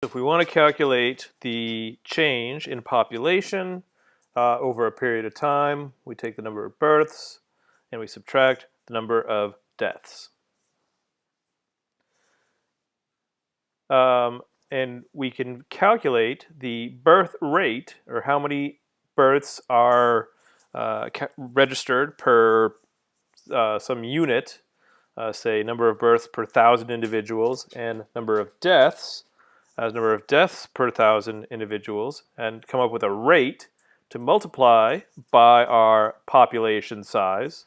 if we want to calculate the change in population over a period of time, we take the number of births and we subtract the number of deaths. And we can calculate the birth rate, or how many births are registered per some unit, say number of births per 1,000 individuals, and number of deaths as number of deaths per 1,000 individuals, and come up with a rate to multiply by our population size.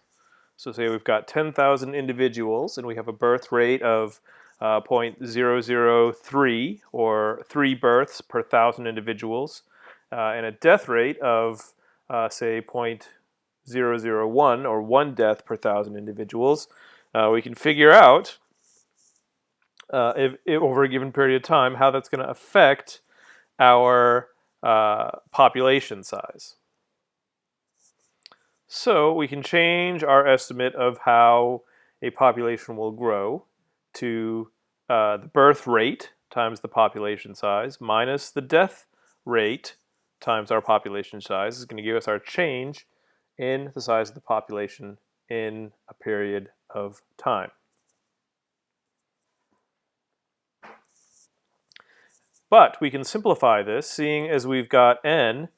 So say we've got 10,000 individuals and we have a birth rate of 0.003, or 3 births per 1,000 individuals, and a death rate of say 0.001, or 1 death per 1,000 individuals. We can figure out if over a given period of time how that's going to affect our population size. So we can change our estimate of how a population will grow to the birth rate times the population size minus the death rate times our population size is going to give us our change in the size of the population in a period of time. But we can simplify this, seeing as we've got n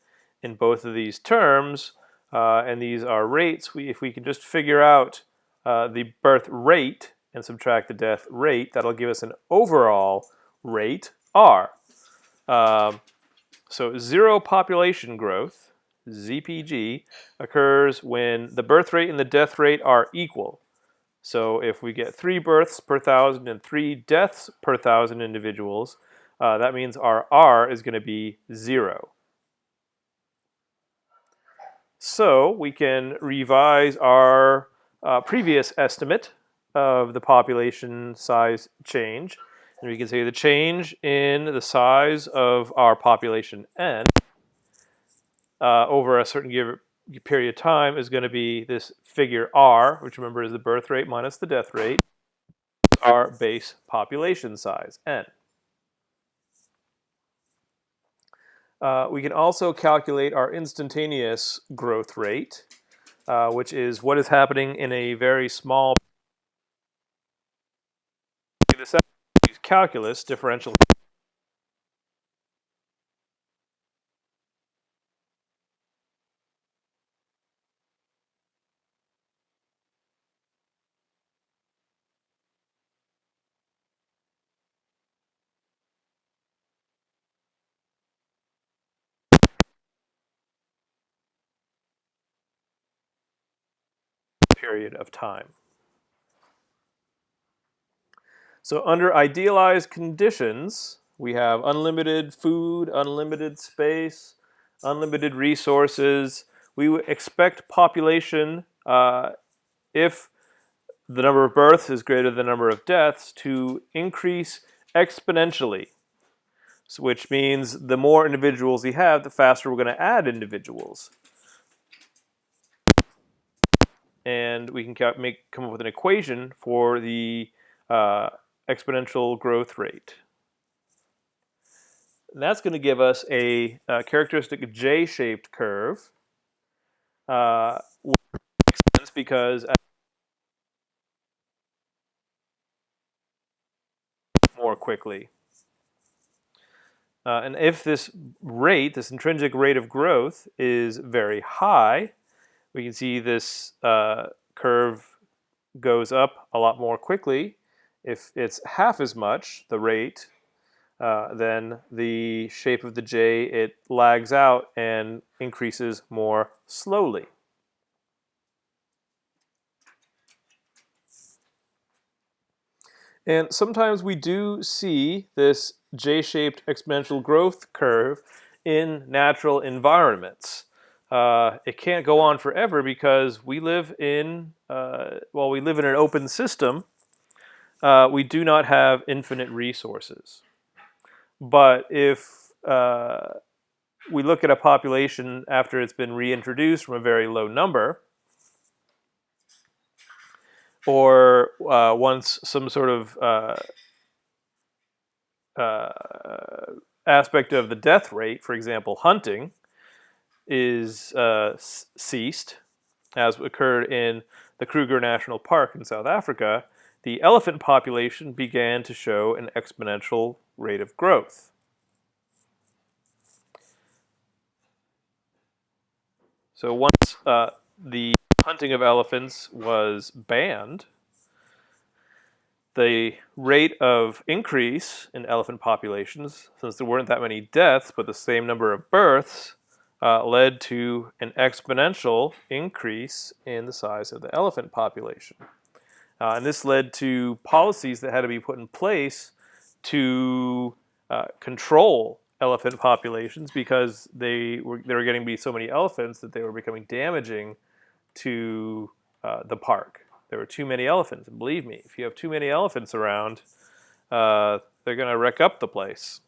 in both of these terms, and these are rates. If we can just figure out the birth rate and subtract the death rate, that'll give us an overall rate, r. So zero population growth, ZPG, occurs when the birth rate and the death rate are equal. So if we get 3 births per 1,000 and 3 deaths per 1,000 individuals, that means our r is going to be 0. So we can revise our previous estimate of the population size change. And we can say the change in the size of our population n over a certain period of time is going to be this figure r, which remember is the birth rate minus the death rate, our base population size, n. We can also calculate our instantaneous growth rate, which is what is happening in a very small calculus differential. Period of time. So under idealized conditions, we have unlimited food, unlimited space, unlimited resources. We would expect population, if the number of births is greater than the number of deaths, to increase exponentially, which means the more individuals we have, the faster we're going to add individuals. And we can come up with an equation for the exponential growth rate. And that's going to give us a characteristic J-shaped curve, which makes sense because more quickly. And if this rate, this intrinsic rate of growth, is very high, we can see this curve goes up a lot more quickly. If it's half as much, the rate, then the shape of the J, it lags out and increases more slowly. And sometimes we do see this J-shaped exponential growth curve in natural environments. It can't go on forever because we live in, we live in an open system. We do not have infinite resources. But if we look at a population after it's been reintroduced from a very low number, or once some sort of aspect of the death rate, for example, hunting, is ceased, as occurred in the Kruger National Park in South Africa, the elephant population began to show an exponential rate of growth. So once the hunting of elephants was banned, the rate of increase in elephant populations, since there weren't that many deaths but the same number of births, led to an exponential increase in the size of the elephant population. And this led to policies that had to be put in place to control elephant populations because they were getting to be so many elephants that they were becoming damaging to the park. There were too many elephants, and believe me, if you have too many elephants around, they're going to wreck up the place.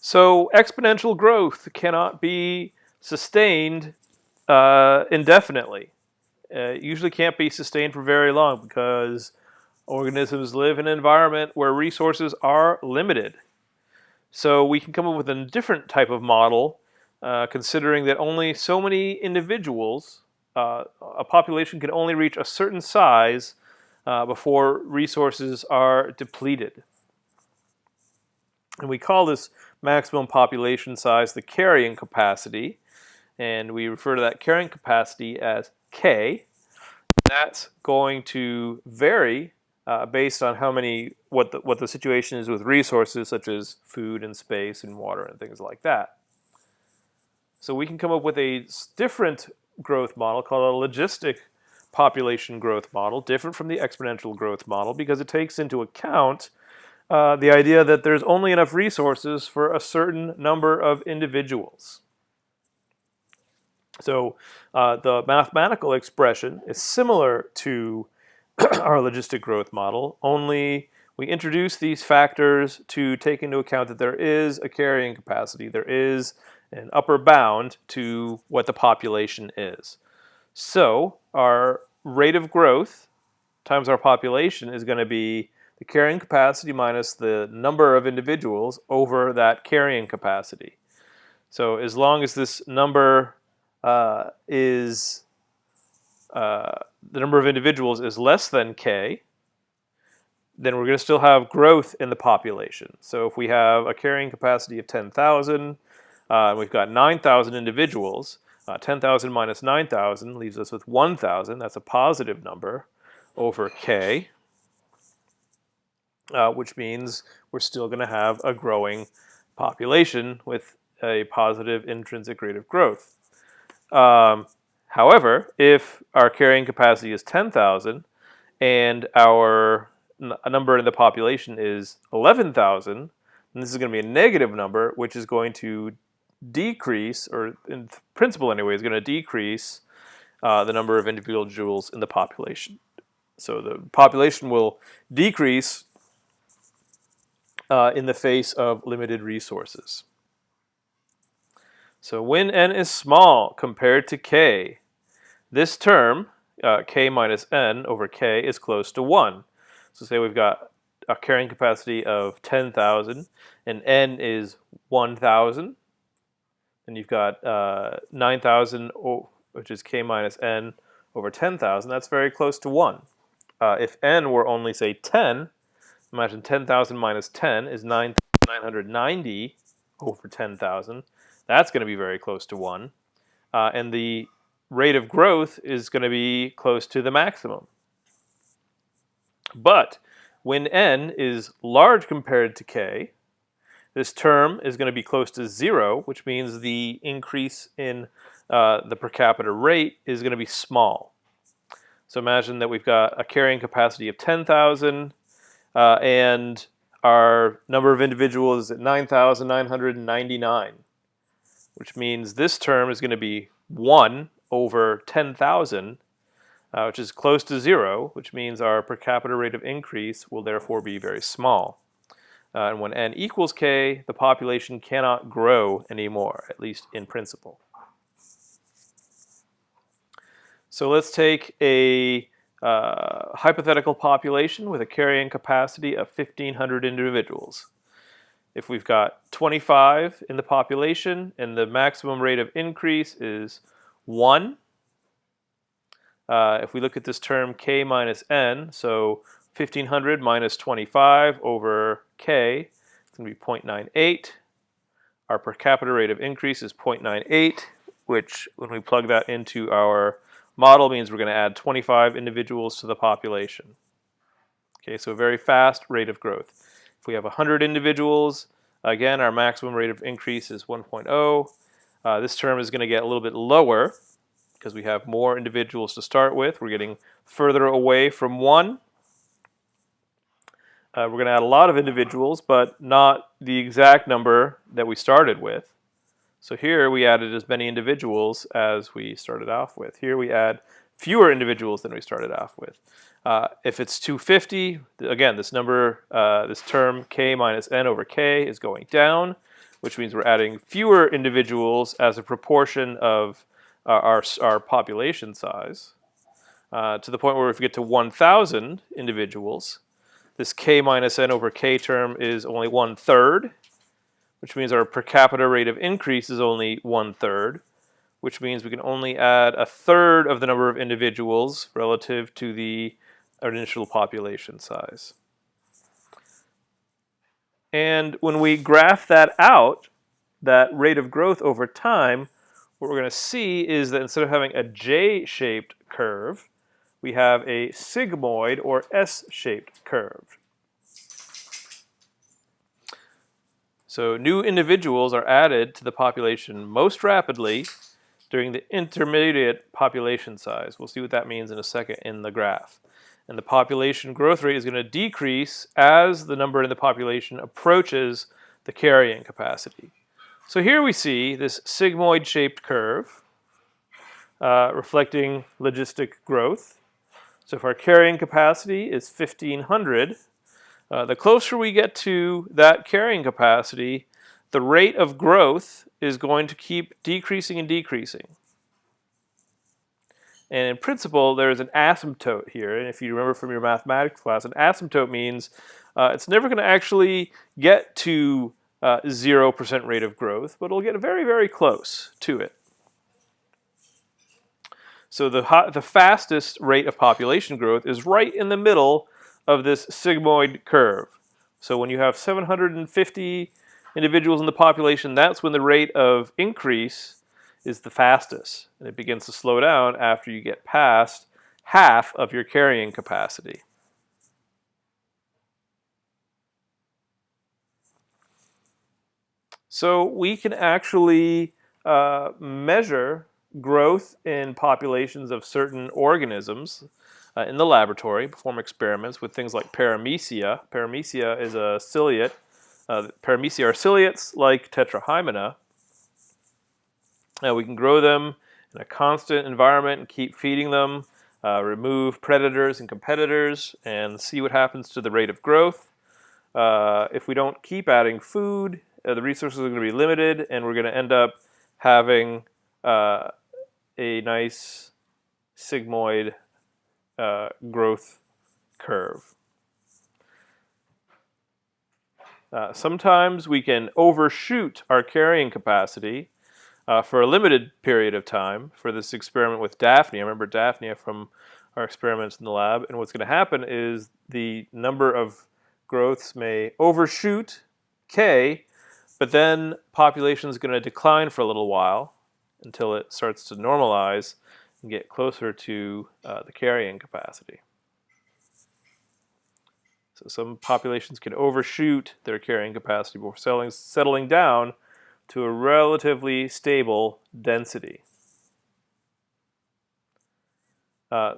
So exponential growth cannot be sustained indefinitely. It usually can't be sustained for very long because organisms live in an environment where resources are limited. So we can come up with a different type of model, considering that only so many individuals, a population can only reach a certain size before resources are depleted. And we call this maximum population size the carrying capacity, and we refer to that carrying capacity as K. That's going to vary based on what the situation is with resources such as food and space and water and things like that. So we can come up with a different growth model called a logistic population growth model, different from the exponential growth model because it takes into account the idea that there's only enough resources for a certain number of individuals. So the mathematical expression is similar to our logistic growth model, only we introduce these factors to take into account that there is a carrying capacity, there is an upper bound to what the population is. So our rate of growth times our population is going to be the carrying capacity minus the number of individuals over that carrying capacity. So as long as this number the number of individuals is less than K, then we're going to still have growth in the population. So if we have a carrying capacity of 10,000, we've got 9,000 individuals, 10,000 minus 9,000 leaves us with 1,000. That's a positive number over K, which means we're still going to have a growing population with a positive intrinsic rate of growth. However, if our carrying capacity is 10,000 and our number in the population is 11,000, then this is going to be a negative number, which is going to decrease, or in principle anyway, is going to decrease the number of individuals in the population. So the population will decrease in the face of limited resources. So when n is small compared to k, this term, k minus n over k, is close to 1. So say we've got a carrying capacity of 10,000 and n is 1,000. And you've got 9,000, which is k minus n over 10,000. That's very close to 1. If n were only, say, 10, imagine 10,000 minus 10 is 9,990 over 10,000. That's going to be very close to 1. And the rate of growth is going to be close to the maximum. But when n is large compared to k, this term is going to be close to 0, which means the increase in the per capita rate is going to be small. So imagine that we've got a carrying capacity of 10,000 and our number of individuals is at 9,999, which means this term is going to be 1 over 10,000, which is close to 0, which means our per capita rate of increase will therefore be very small. And when n equals k, the population cannot grow anymore, at least in principle. So let's take a hypothetical population with a carrying capacity of 1,500 individuals. If we've got 25 in the population and the maximum rate of increase is 1, if we look at this term k minus n, so 1,500 minus 25 over k, it's going to be 0.98. Our per capita rate of increase is 0.98, which when we plug that into our model means we're going to add 25 individuals to the population. Okay, so a very fast rate of growth. If we have 100 individuals, again, our maximum rate of increase is 1.0. This term is going to get a little bit lower because we have more individuals to start with. We're getting further away from 1. We're going to add a lot of individuals, but not the exact number that we started with. So here we added as many individuals as we started off with. Here we add fewer individuals than we started off with. If it's 250, again, this number, this term k minus n over k is going down, which means we're adding fewer individuals as a proportion of our population size, to the point where if we get to 1,000 individuals, this k minus n over k term is only 1/3, which means our per capita rate of increase is only 1/3, which means we can only add 1/3 of the number of individuals relative to the initial population size. And when we graph that out, that rate of growth over time, what we're going to see is that instead of having a J-shaped curve, we have a sigmoid or S-shaped curve. So new individuals are added to the population most rapidly during the intermediate population size. We'll see what that means in a second in the graph. And the population growth rate is going to decrease as the number in the population approaches the carrying capacity. So here we see this sigmoid-shaped curve reflecting logistic growth. So if our carrying capacity is 1,500, the closer we get to that carrying capacity, the rate of growth is going to keep decreasing and decreasing. And in principle, there is an asymptote here. And if you remember from your mathematics class, an asymptote means it's never going to actually get to 0% rate of growth, but it'll get very, very close to it. So the fastest rate of population growth is right in the middle of this sigmoid curve. So when you have 750 individuals in the population, that's when the rate of increase is the fastest. And it begins to slow down after you get past half of your carrying capacity. So we can actually measure growth in populations of certain organisms in the laboratory, perform experiments with things like paramecia. Paramecia is a ciliate. Paramecia are ciliates like tetrahymena. We can grow them in a constant environment and keep feeding them, remove predators and competitors, and see what happens to the rate of growth. If we don't keep adding food, the resources are going to be limited, and we're going to end up having a nice sigmoid growth curve. Sometimes we can overshoot our carrying capacity for a limited period of time. For this experiment with Daphnia, I remember Daphnia from our experiments in the lab, and what's going to happen is the number of growths may overshoot K, but then population is going to decline for a little while until it starts to normalize and get closer to the carrying capacity. So some populations can overshoot their carrying capacity before settling down to a relatively stable density.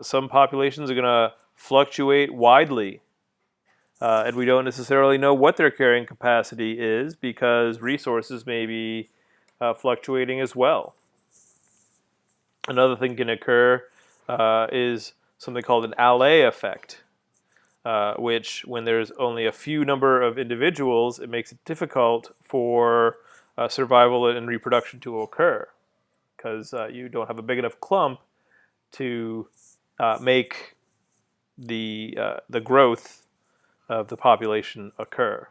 Some populations are going to fluctuate widely, and we don't necessarily know what their carrying capacity is because resources may be fluctuating as well. Another thing can occur is something called an Allais effect, which when there's only a few number of individuals, it makes it difficult for survival and reproduction to occur because you don't have a big enough clump to make the growth of the population occur.